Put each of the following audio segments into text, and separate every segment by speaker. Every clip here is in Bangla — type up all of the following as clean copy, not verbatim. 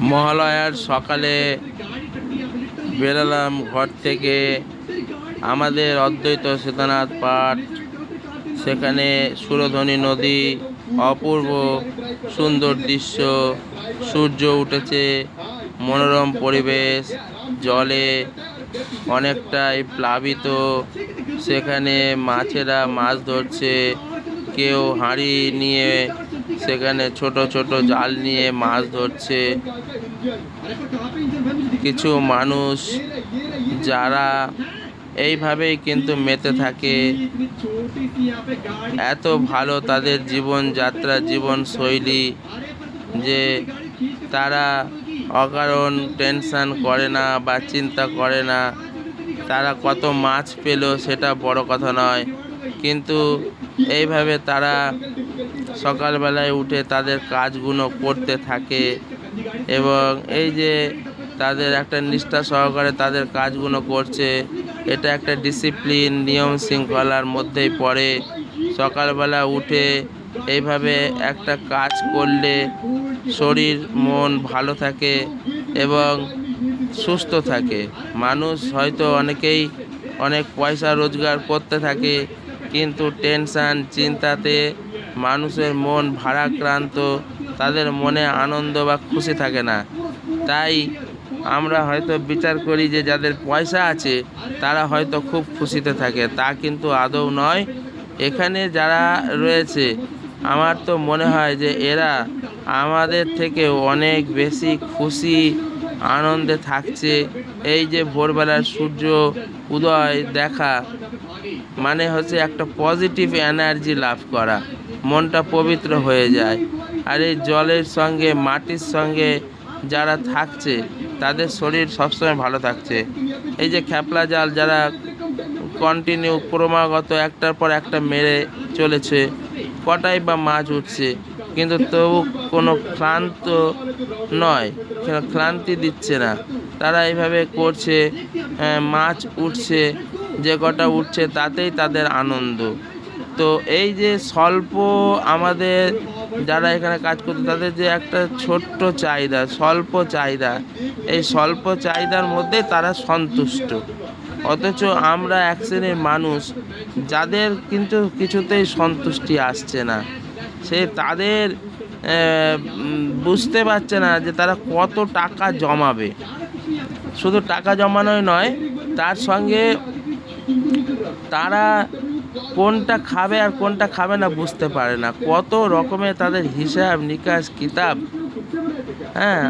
Speaker 1: মহালয়ার সকালে বেরোলাম ঘর থেকে। আমাদের অদ্বৈত সীতানাথ পাঠ, সেখানে সুরধনী নদী, অপূর্ব সুন্দর দৃশ্য, সূর্য উঠেছে, মনোরম পরিবেশ, জলে অনেকটাই প্লাবিত। সেখানে মাছেরা মাছ ধরছে, কেউ হাঁড়ি নিয়ে সেখানে ছোট ছোট জাল নিয়ে মাছ ধরছে। কিছু মানুষ যারা এইভাবেই কিন্তু মেতে থাকে। এত ভালো তাদের জীবনযাত্রা, জীবনশৈলী যে তারা অকারণ টেনশন করে না বা চিন্তা করে না। তারা কত মাছ পেল সেটা বড় কথা নয়, কিন্তু এইভাবে তারা সকালবেলায় উঠে তাদের কাজগুলো করতে থাকে এবং এই যে তাদের একটা নিষ্ঠা সহকারে তাদের কাজগুলো করছে, এটা একটা ডিসিপ্লিন, নিয়ম শৃঙ্খলার মধ্যেই পড়ে। সকালবেলা উঠে এইভাবে একটা কাজ করলে শরীর মন ভালো থাকে এবং সুস্থ থাকে। মানুষ হয়তো অনেকেই অনেক পয়সা রোজগার করতে থাকে, কিন্তু টেনশান চিন্তাতে মানুষের মন ভারাক্রান্ত, তাদের মনে আনন্দ বা খুশি থাকে না। তাই আমরা হয়তো বিচার করি যে যাদের পয়সা আছে তারা হয়তো খুব খুশিতে থাকে, তা কিন্তু আদৌ নয়। এখানে যারা রয়েছে আমার তো মনে হয় যে এরা আমাদের থেকে অনেক বেশি খুশি আনন্দে থাকছে। এই যে ভোরবেলার সূর্য উদয় দেখা মানে হচ্ছে একটা পজিটিভ এনার্জি লাভ করা, মনটা পবিত্র হয়ে যায়। আর এই জলের সঙ্গে মাটির সঙ্গে যারা থাকছে তাদের শরীর সবসময় ভালো থাকছে। এই যে খ্যাপলা জাল যারা কন্টিনিউ ক্রমাগত একটার পর একটা মেরে চলেছে, কটাই বা মাছ উঠছে, কিন্তু তবু কোনো ক্লান্ত নয়, ক্লান্তি দিচ্ছে না। তারা এইভাবে করছে, মাছ উঠছে, যে কটা উঠছে তাতেই তাদের আনন্দ। তো এই যে স্বল্প আমাদের যারা এখানে কাজ করছে তাদের যে একটা ছোট্ট চাহিদা, স্বল্প চাহিদা, এই স্বল্প চাহিদার মধ্যে তারা সন্তুষ্ট। অথচ আমরা এক শ্রেণীর মানুষ যাদের কিন্তু কিছুতেই সন্তুষ্টি আসছে না। সে তাদের বুঝতে পারছে না যে তারা কত টাকা জমাবে। শুধু টাকা জমানোই নয়, তার সঙ্গে তারা কোনটা খাবে আর কোনটা খাবে না বুঝতে পারে না। কত রকমের তাদের হিসাব নিকাশ কিতাব। হ্যাঁ,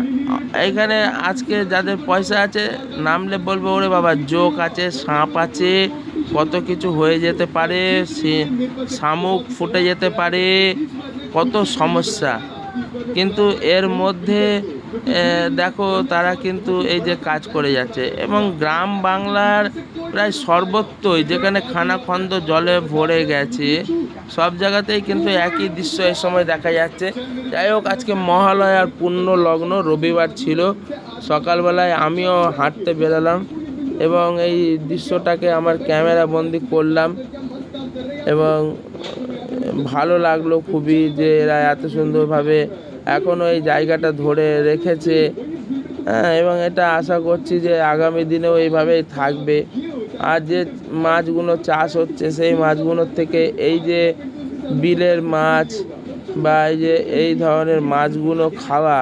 Speaker 1: এইখানে আজকে যাদের পয়সা আছে নামলে বলবে ওরে বাবা জোক আছে, সাপ আছে, কত কিছু হয়ে যেতে পারে, সে শামুক ফুটে যেতে পারে, কত সমস্যা। কিন্তু এর মধ্যে দেখো তারা কিন্তু এই যে কাজ করে যাচ্ছে। এবং গ্রাম বাংলার প্রায় সর্বত্রই যেখানে খানাখন্দ জলে ভরে গেছে সব জায়গাতেই কিন্তু একই দৃশ্য এই সময় দেখা যাচ্ছে। যাই হোক, আজকে মহালয়ার পূর্ণ লগ্ন, রবিবার ছিল। সকালবেলায় আমিও হাঁটতে বেরোলাম এবং এই দৃশ্যটাকে আমার ক্যামেরা বন্দি করলাম এবং ভালো লাগলো খুবই যে এরা এত সুন্দরভাবে এখনও এই জায়গাটা ধরে রেখেছে। এবং এটা আশা করছি যে আগামী দিনেও এইভাবেই থাকবে। আর যে মাছগুলো চাষ হচ্ছে সেই মাছগুলোর থেকে এই যে বিলের মাছ বা এই যে এই ধরনের মাছগুলো খাওয়া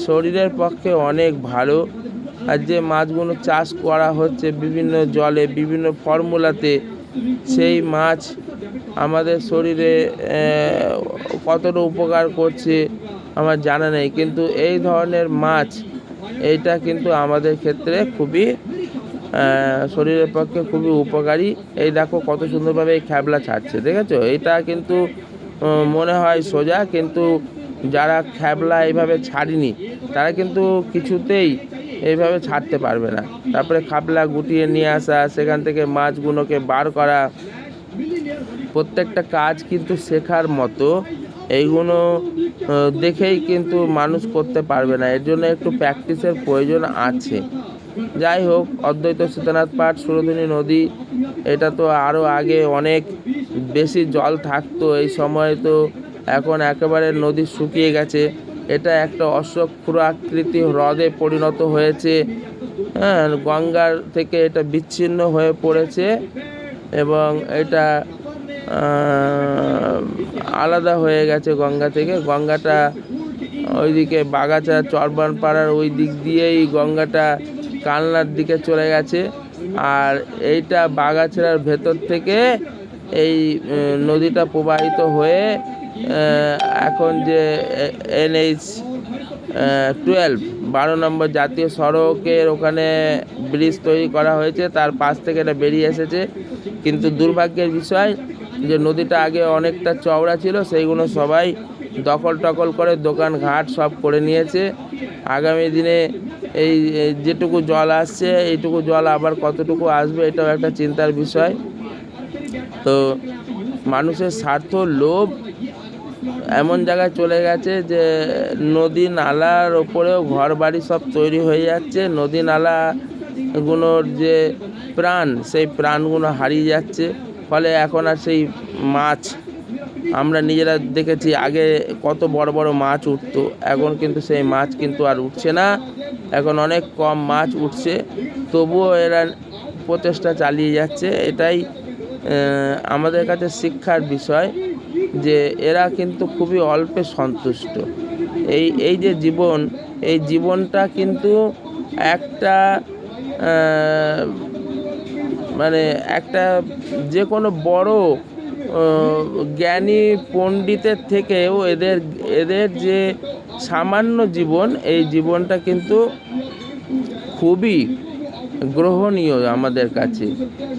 Speaker 1: শরীরের পক্ষে অনেক ভালো। আর যে মাছগুলো চাষ করা হচ্ছে বিভিন্ন জলে, বিভিন্ন ফর্মুলাতে, সেই মাছ আমাদের শরীরে কতটা উপকার করছে আমার জানা নেই, কিন্তু এই ধরনের মাছ এইটা কিন্তু আমাদের ক্ষেত্রে খুবই শরীরের পক্ষে খুবই উপকারী। এই দেখো কত সুন্দরভাবে এই খ্যাপলা ছাড়ছে, দেখেছো? এটা কিন্তু মনে হয় সোজা, কিন্তু যারা খ্যাপলা এইভাবে ছাড়েনি তারা কিন্তু কিছুতেই এইভাবে ছাড়তে পারবে না। তারপরে খ্যাপলা গুটিয়ে নিয়ে আসা, সেখান থেকে মাছগুলোকে বার করা, প্রত্যেকটা কাজ কিন্তু শেখার মতো। এইগুলো দেখেই কিন্তু মানুষ করতে পারবে না, এর জন্য একটু প্র্যাকটিসের প্রয়োজন আছে। যাই হোক, অদ্বৈত সীতানাথ পাঠ, সুরধনী নদী, এটা তো আরও আগে অনেক বেশি জল থাকতো। এই সময় তো এখন একেবারে নদী শুকিয়ে গেছে। এটা একটা অশ্বক্ষুরাকৃতি হ্রদে পরিণত হয়েছে। হ্যাঁ, গঙ্গার থেকে এটা বিচ্ছিন্ন হয়ে পড়েছে এবং এটা আলাদা হয়ে গেছে গঙ্গা থেকে। গঙ্গাটা ওইদিকে বাগাচা চরবানপাড়ার ওই দিক দিয়েই গঙ্গাটা কালনার দিকে চলে গেছে, আর এইটা বাগাছড়ার ভেতর থেকে এই নদীটা প্রবাহিত হয়ে এখন যে NH-12 12 নম্বর জাতীয় সড়কের ওখানে ব্রিজ তৈরি করা হয়েছে, তার পাশ থেকে এটা বেরিয়ে এসেছে। কিন্তু দুর্ভাগ্যের বিষয় যে নদীটা আগে অনেকটা চওড়া ছিল, সেইগুলো সবাই দখল করে দোকান ঘাট সব করে নিয়েছে। আগামী দিনে এই যেটুকু জল আসছে এইটুকু জল আবার কতটুকু আসবে এটাও একটা চিন্তার বিষয়। তো মানুষের স্বার্থ লোভ এমন জায়গায় চলে গেছে যে নদী নালার ওপরেও ঘর বাড়ি সব তৈরি হয়ে যাচ্ছে। নদী নালাগুলোর যে প্রাণ, সেই প্রাণগুলো হারিয়ে যাচ্ছে। ফলে এখন আর সেই মাছ আমরা নিজেরা দেখেছি, আগে কত বড় বড় মাছ উঠতো, এখন কিন্তু সেই মাছ কিন্তু আর উঠছে না। এখন অনেক কম মাছ উঠছে, তবুও এরা প্রচেষ্টা চালিয়ে যাচ্ছে। এটাই আমাদের কাছে শিক্ষার বিষয় যে এরা কিন্তু খুবই অল্পে সন্তুষ্ট। এই যে জীবন, এই জীবনটা কিন্তু একটা মানে একটা যে কোনো বড় জ্ঞানী পণ্ডিতের থেকেও এদের যে সামান্য জীবন, এই জীবনটা কিন্তু খুবই গ্রহণীয় আমাদের কাছে,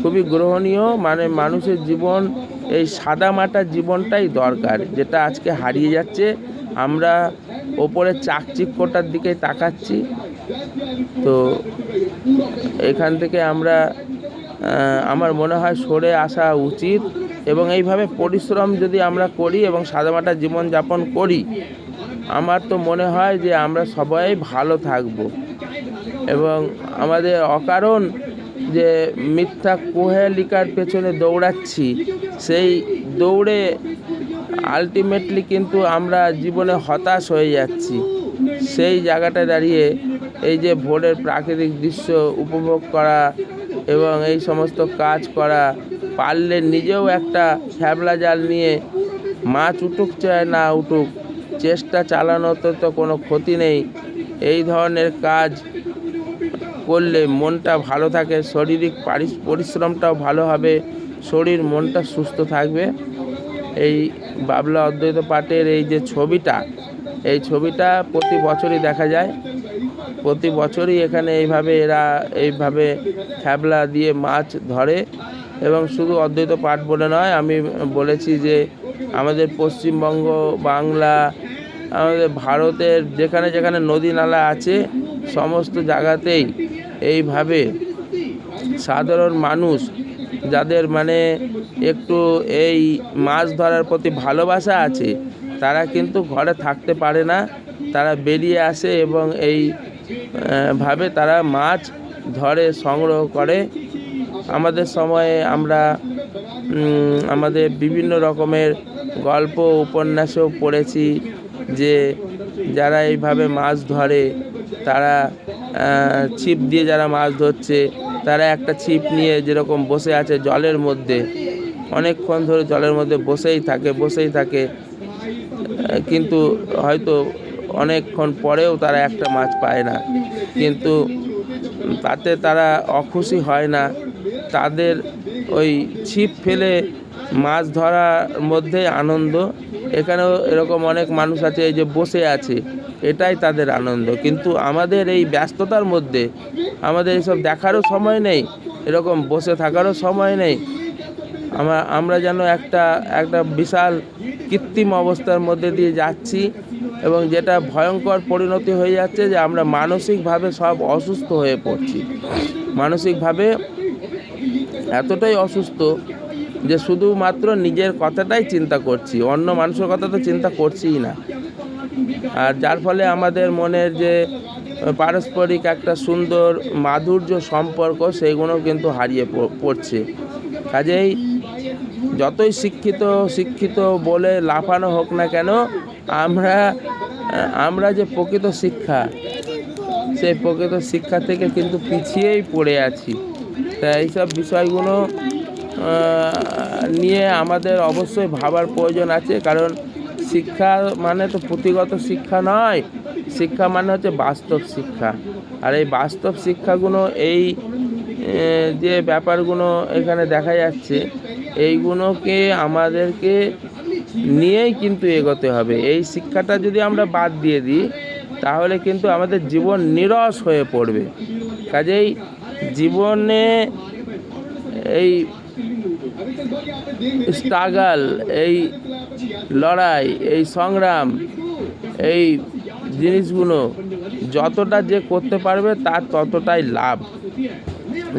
Speaker 1: খুবই গ্রহণীয়। মানে মানুষের জীবন, এই সাদামাটা জীবনটাই দরকার, যেটা আজকে হারিয়ে যাচ্ছে। আমরা ওপরে চাকচিক্যটার দিকে তাকাচ্ছি। তো এখান থেকে আমরা আমার মনে হয় সরে আসা উচিত, এবং এইভাবে পরিশ্রম যদি আমরা করি এবং সাদামাটা জীবনযাপন করি, আমার তো মনে হয় যে আমরা সবাই ভালো থাকব। এবং আমাদের অকারণ যে মিথ্যা কোহেলিকার পেছনে দৌড়াচ্ছি, সেই দৌড়ে আলটিমেটলি কিন্তু আমরা জীবনে হতাশ হয়ে যাচ্ছি। সেই জায়গাটায় দাঁড়িয়ে এই যে ভোরের প্রাকৃতিক দৃশ্য উপভোগ করা এবং এই সমস্ত কাজ করা, পারলে নিজেও একটা শ্যাবলা জাল নিয়ে মাছ উঠুক চায় না উঠুক, চেষ্টা চালানোতে তো কোনো ক্ষতি নেই। এই ধরনের কাজ করলে মনটা ভালো থাকে, শারীরিক পরিশ্রমটাও ভালো হবে, শরীর মনটা সুস্থ থাকবে। এই বাবলা অদ্বৈত পাঠের এই যে ছবিটা, এই ছবিটা প্রতি বছরই দেখা যায়। প্রতি বছরই এখানে এইভাবে খেবলা দিয়ে মাছ ধরে। এবং শুধু অদ্বৈত পাঠ বলে নয়, আমি বলেছি যে আমাদের পশ্চিমবঙ্গ, বাংলা, আমাদের ভারতের যেখানে যেখানে নদী নালা আছে সমস্ত জায়গাতেই এইভাবে সাধারণ মানুষ যাদের মানে একটু এই মাছ ধরার প্রতি ভালোবাসা আছে, তারা কিন্তু ঘরে থাকতে পারে না, তারা বেরিয়ে আসে এবং ভাবে তারা মাছ ধরে সংগ্রহ করে। আমাদের সময়ে আমরা আমাদের বিভিন্ন রকমের গল্প উপন্যাসেও পড়েছি যে যারা এইভাবে মাছ ধরে, তারা ছিপ দিয়ে যারা মাছ ধরছে, তারা একটা ছিপ নিয়ে যেরকম বসে আছে জলের মধ্যে, অনেকক্ষণ ধরে জলের মধ্যে বসেই থাকে, কিন্তু হয়তো অনেকক্ষণ পরেও তারা একটা মাছ পায় না, কিন্তু তাতে তারা অখুশি হয় না। তাদের ওই ছিপ ফেলে মাছ ধরার মধ্যে আনন্দ। এখানেও এরকম অনেক মানুষ আছে এই যে বসে আছে, এটাই তাদের আনন্দ। কিন্তু আমাদের এই ব্যস্ততার মধ্যে আমাদের এইসব দেখারও সময় নেই, এরকম বসে থাকারও সময় নেই। আমরা যেন একটা বিশাল কৃত্রিম অবস্থার মধ্যে দিয়ে যাচ্ছি, এবং যেটা ভয়ঙ্কর পরিণতি হয়ে যাচ্ছে যে আমরা মানসিকভাবে সব অসুস্থ হয়ে পড়ছি। মানসিকভাবে এতটাই অসুস্থ যে শুধুমাত্র নিজের কথাটাই চিন্তা করছি, অন্য মানুষের কথা তো চিন্তা করছিই না। আর যার ফলে আমাদের মনের যে পারস্পরিক একটা সুন্দর মাধুর্য সম্পর্ক, সেইগুলো কিন্তু হারিয়ে পড়ছে। কাজেই যতই শিক্ষিত বলে লাফানো হোক না কেন, আমরা আমরা যে প্রকৃত শিক্ষা, সেই প্রকৃত শিক্ষা থেকে কিন্তু পিছিয়েই পড়ে আছি। তা এইসব বিষয়গুলো নিয়ে আমাদের অবশ্যই ভাবার প্রয়োজন আছে। কারণ শিক্ষা মানে তো পুঁথিগত শিক্ষা নয়, শিক্ষা মানে হচ্ছে বাস্তব শিক্ষা। আর এই বাস্তব শিক্ষাগুলো এই যে ব্যাপারগুলো এখানে দেখা যাচ্ছে, এইগুলোকে আমাদেরকে নিয়েই কিন্তু এগোতে হবে। এই শিক্ষাটা যদি আমরা বাদ দিয়ে দিই, তাহলে কিন্তু আমাদের জীবন নিরস হয়ে পড়বে। কাজেই জীবনে এই স্ট্রাগল, এই লড়াই, এই সংগ্রাম, এই জিনিসগুলো যতটা যে করতে পারবে তার ততটাই লাভ।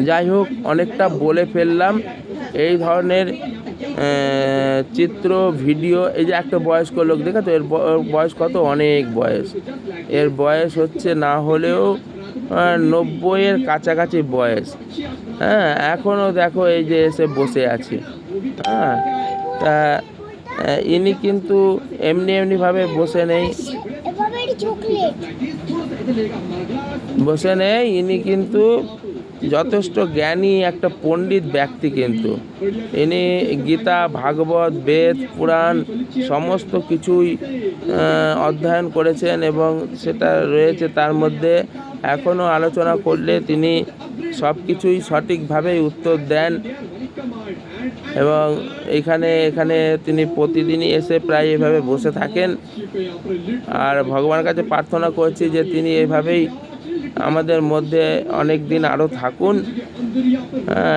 Speaker 1: যাই হোক, অনেকটা বলে ফেললাম। এই ধরনের চিত্র, ভিডিও, এই যে একটা বয়স্ক লোক দেখো তো, এর বয়স কত, অনেক বয়স। এর বয়স হচ্ছে না হলেও 90-এর কাছাকাছি বয়স। হ্যাঁ, এখনও দেখো এই যে এসে বসে আছে। হ্যাঁ, তা ইনি কিন্তু এমনিভাবে বসে নেই, ইনি কিন্তু যথেষ্ট জ্ঞানী একটা পণ্ডিত ব্যক্তি। কিন্তু ইনি গীতা, ভাগবত, বেদ, পুরাণ সমস্ত কিছুই অধ্যয়ন করেছেন এবং সেটা রয়েছে তার মধ্যে। এখনও আলোচনা করলে তিনি সব কিছুই সঠিকভাবেই উত্তর দেন এবং এখানে তিনি প্রতিদিনই এসে প্রায় এভাবে বসে থাকেন। আর ভগবানের কাছে প্রার্থনা করছি যে তিনি এভাবেই আমাদের মধ্যে অনেক দিন আরও থাকুন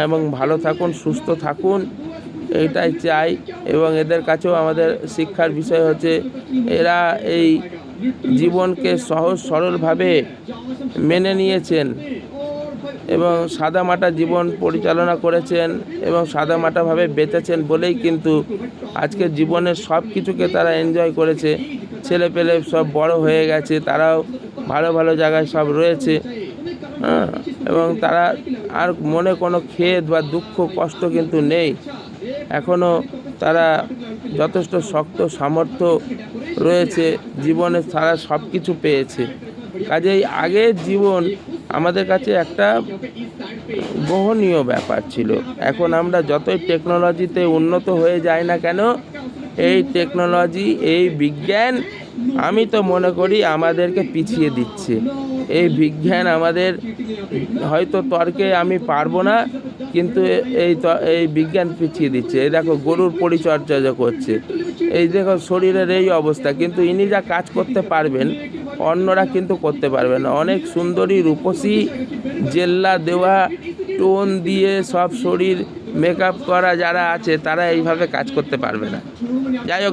Speaker 1: এবং ভালো থাকুন, সুস্থ থাকুন, এইটাই চাই। এবং এদের কাছেও আমাদের শিক্ষার বিষয় হচ্ছে এরা এই জীবনকে সহজ সরলভাবে মেনে নিয়েছেন এবং সাদামাটা জীবন পরিচালনা করেছেন এবং সাদামাটাভাবে বেঁচেছেন বলেই কিন্তু আজকে জীবনের সব কিছুকে তারা এনজয় করেছে। ছেলে পেলে সব বড় হয়ে গেছে, তারাও ভালো ভালো জায়গায় সব রয়েছে। এবং তারা আর মনে কোনো খেদ বা দুঃখ কষ্ট কিন্তু নেই। এখনও তারা যথেষ্ট শক্ত সামর্থ্য রয়েছে, জীবনে তারা সব কিছু পেয়েছে। কাজেই আগের জীবন আমাদের কাছে একটা গ্রহণীয় ব্যাপার ছিল। এখন আমরা যতই টেকনোলজিতে উন্নত হয়ে যাই না কেন, এই টেকনোলজি, এই বিজ্ঞান, আমি তো মনে করি আমাদেরকে পিছিয়ে দিচ্ছে। এই বিজ্ঞান আমাদের, হয়তো তর্কে আমি পারবো না, কিন্তু এই বিজ্ঞান পিছিয়ে দিচ্ছে। এই দেখো গরুর পরিচর্যা করছে, এই দেখো শরীরের এই অবস্থা, কিন্তু ইনি যা কাজ করতে পারবেন অন্যরা কিন্তু করতে পারবে না। অনেক সুন্দরী, রূপসী, জেল্লা দেওয়া, টোন দিয়ে সব শরীর মেকআপ করা যারা আছে, তারা এইভাবে কাজ করতে পারবে না। যাই হোক।